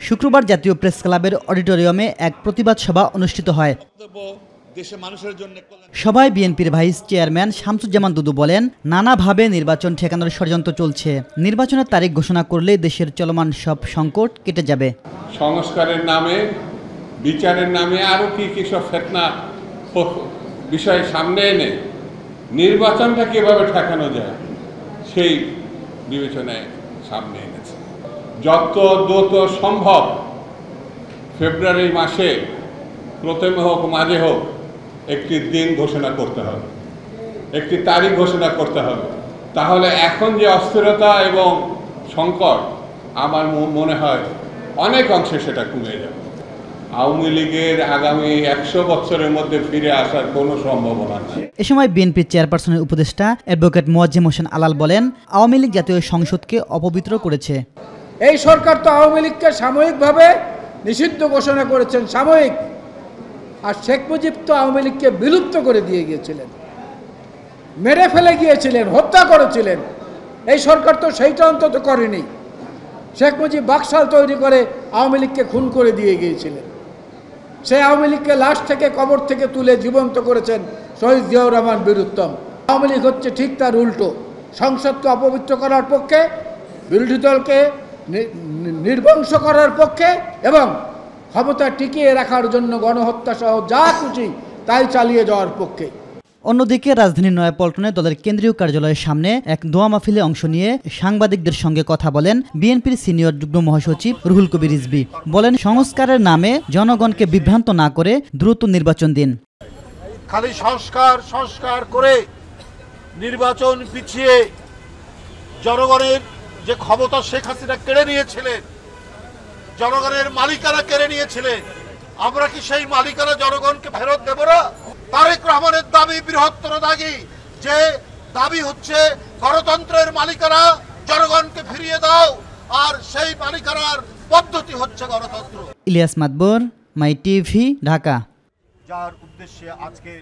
শুক্রবার জাতীয় প্রেস ক্লাবের অডিটোরিয়ামে এক প্রতিবাদ সভা অনুষ্ঠিত হয়। সভায় বিএনপির ভাইস চেয়ারম্যান শামসুজ্জামান দুদু বলেন, নানাভাবে নির্বাচন ঠেকানোর ষড়যন্ত্র চলছে। নির্বাচনের তারিখ ঘোষণা করলে দেশের চলমান সব সংকট কেটে যাবে। সংস্কারের নামে, বিচারের নামে আরো কি কি সব ফিতনা বিষয় সামনে এনে নির্বাচনটা কিভাবে ঠেকানো যায় সেই বিবেচনায় সামনে এনেছে। যত দ্রুত সম্ভব ফেব্রুয়ারি মাসে প্রথমে হোক মাঝে হোক একটি দিন ঘোষণা করতে হবে, একটি তারিখ ঘোষণা করতে হবে। তাহলে এখন যে অস্থিরতা এবং সংকট আমার মনে হয় অনেক অংশে সেটা কমে যাবে। আওয়ামী লীগের আগামী 100 বছরের মধ্যে ফিরে আসার কোনো সম্ভাবনা নেই। এ সময় বিএনপি চেয়ারপারসনের উপদেষ্টা অ্যাডভোকেট মোয়াজ্জেম হোসেন আলাল বলেন, আওয়ামী লীগ জাতীয় সংসদকে অপবিত্র করেছে। এই সরকার তো আওয়ামী লীগকে সাময়িকভাবে নিষিদ্ধ ঘোষণা করেছেন, সাময়িক। আর শেখ মুজিব তো আওয়ামী লীগকে বিলুপ্ত করে দিয়ে গিয়েছিলেন, মেরে ফেলে গিয়েছিলেন, হত্যা করেছিলেন। এই সরকার তো সেইটা অন্তত করেনি। শেখ মুজিব বাকশাল তৈরি করে আওয়ামী লীগকে খুন করে দিয়ে গিয়েছিলেন। সেই আওয়ামী লীগকে লাশ থেকে কবর থেকে তুলে জীবন্ত করেছেন শহীদ জিয়াউর রহমান বীর উত্তম। আওয়ামী লীগ হচ্ছে ঠিক তার উল্টো, সংসদকে অপবিত্র করার পক্ষে, বিরোধী দলকে নির্বংশ করার পক্ষে এবং ক্ষমতা টিকিয়ে রাখার জন্য গণহত্যা সহ যা খুশি তাই চালিয়ে যাওয়ার পক্ষে। অন্যদিকে রাজধানীর নয়াপল্টনে দলের কেন্দ্রীয় কার্যালয়ের সামনে এক দোয়া মাহফিলে অংশ নিয়ে সাংবাদিকদের সঙ্গে কথা বলেন বিএনপির সিনিয়র যুগ্ম মহাসচিব রুহুল কবির রিজভী। বলেন, সংস্কারের নামে জনগণকে বিভ্রান্ত না করে দ্রুত নির্বাচন দিন। খালি সংস্কার করে নির্বাচন পিছিয়ে জনগণের যে ক্ষমতা শেখ হাসিনা কেড়ে নিয়েছিলেন, জনগণের মালিকানা কেড়ে নিয়েছিলেন, আমরা কি সেই মালিকানা জনগণকে ফেরত দেব না? তারেক রহমানের দাবি বৃহত্তর দাবি, যে দাবি হচ্ছে গণতন্ত্রের মালিকানা জনগণকে ফিরিয়ে দাও, আর সেই মালিকানার পদ্ধতি হচ্ছে গণতন্ত্র। ইলিয়াস মাতবর, মাই টিভি, ঢাকা। যার উদ্দেশ্যে আজকে